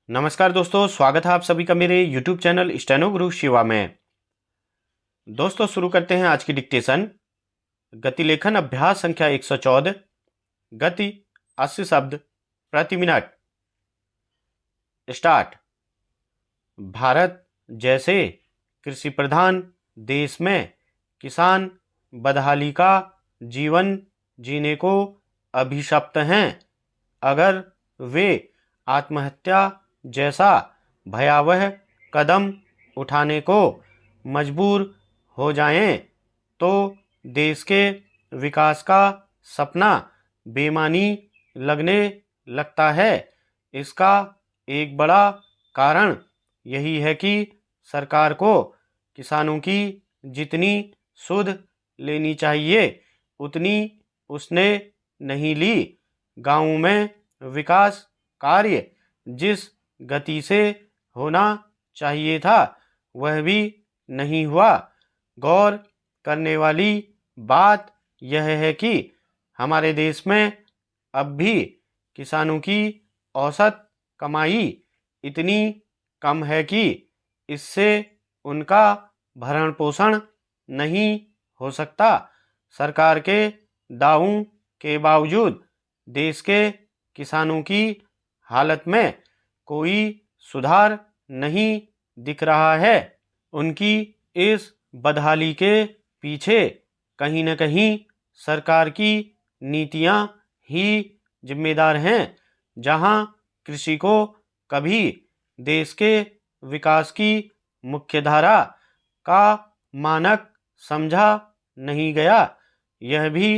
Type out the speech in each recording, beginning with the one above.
नमस्कार दोस्तों, स्वागत है आप सभी का मेरे YouTube चैनल स्टेनो गुरु शिवा में। दोस्तों शुरू करते हैं आज की डिक्टेशन। गति लेखन अभ्यास संख्या 114। गति 80 शब्द प्रति मिनट। स्टार्ट। भारत जैसे कृषि प्रधान देश में किसान बदहाली का जीवन जीने को अभिशप्त हैं। अगर वे आत्महत्या जैसा भयावह कदम उठाने को मजबूर हो जाएं, तो देश के विकास का सपना बेमानी लगने लगता है। इसका एक बड़ा कारण यही है कि सरकार को किसानों की जितनी सुध लेनी चाहिए उतनी उसने नहीं ली। गांवों में विकास कार्य जिस गति से होना चाहिए था वह भी नहीं हुआ। गौर करने वाली बात यह है कि हमारे देश में अब भी किसानों की औसत कमाई इतनी कम है कि इससे उनका भरण पोषण नहीं हो सकता। सरकार के दावों के बावजूद देश के किसानों की हालत में कोई सुधार नहीं दिख रहा है। उनकी इस बदहाली के पीछे कहीं न कहीं सरकार की नीतियां ही जिम्मेदार हैं। जहां कृषि को कभी देश के विकास की मुख्यधारा का मानक समझा नहीं गया। यह भी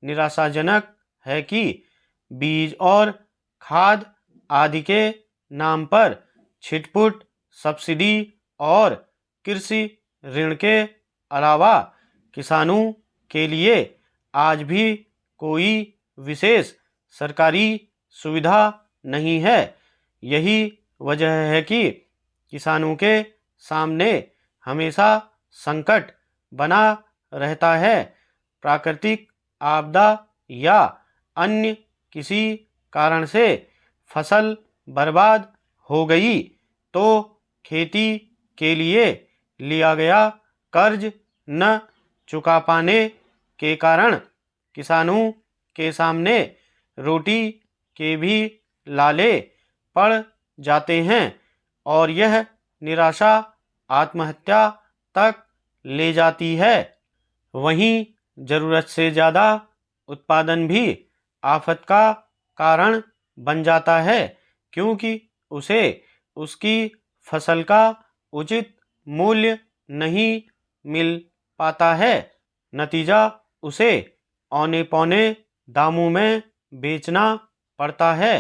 निराशाजनक है कि बीज और खाद आदि के नाम पर छिटपुट सब्सिडी और कृषि ऋण के अलावा किसानों के लिए आज भी कोई विशेष सरकारी सुविधा नहीं है। यही वजह है कि किसानों के सामने हमेशा संकट बना रहता है। प्राकृतिक आपदा या अन्य किसी कारण से फसल बर्बाद हो गई तो खेती के लिए लिया गया कर्ज न चुका पाने के कारण किसानों के सामने रोटी के भी लाले पड़ जाते हैं और यह निराशा आत्महत्या तक ले जाती है। वहीं जरूरत से ज़्यादा उत्पादन भी आफत का कारण बन जाता है, क्योंकि उसे उसकी फसल का उचित मूल्य नहीं मिल पाता है। नतीजा उसे औने पौने दामों में बेचना पड़ता है।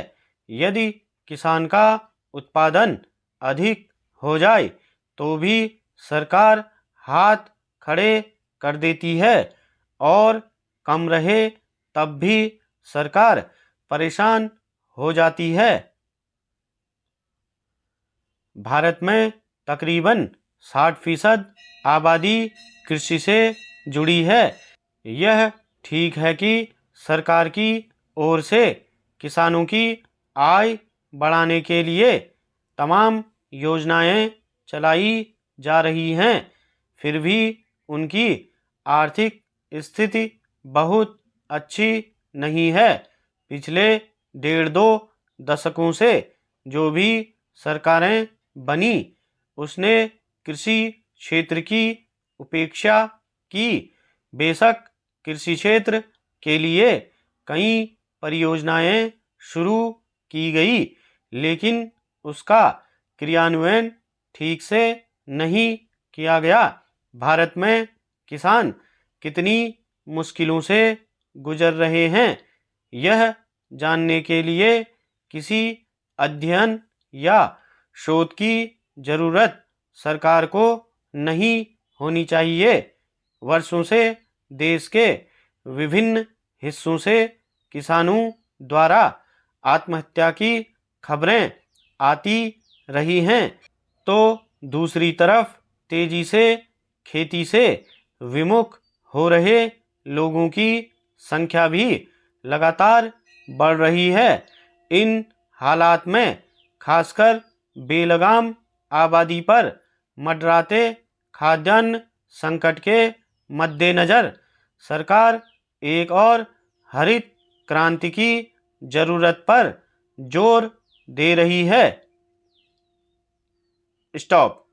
यदि किसान का उत्पादन अधिक हो जाए तो भी सरकार हाथ खड़े कर देती है और कम रहे तब भी सरकार परेशान हो जाती है। भारत में तकरीबन 60% आबादी कृषि से जुड़ी है। यह ठीक है कि सरकार की ओर से किसानों की आय बढ़ाने के लिए तमाम योजनाएं चलाई जा रही हैं, फिर भी उनकी आर्थिक स्थिति बहुत अच्छी नहीं है। पिछले 1.5-2 दशकों से जो भी सरकारें बनी उसने कृषि क्षेत्र की उपेक्षा की। बेशक कृषि क्षेत्र के लिए कई परियोजनाएं शुरू की गई, लेकिन उसका क्रियान्वयन ठीक से नहीं किया गया। भारत में किसान कितनी मुश्किलों से गुजर रहे हैं, यह जानने के लिए किसी अध्ययन या शोध की जरूरत सरकार को नहीं होनी चाहिए। वर्षों से देश के विभिन्न हिस्सों से किसानों द्वारा आत्महत्या की खबरें आती रही हैं, तो दूसरी तरफ तेजी से खेती से विमुख हो रहे लोगों की संख्या भी लगातार बढ़ रही है। इन हालात में खासकर बेलगाम आबादी पर मंडराते खाद्यान्न संकट के मद्देनजर सरकार एक और हरित क्रांति की जरूरत पर जोर दे रही है। स्टॉप।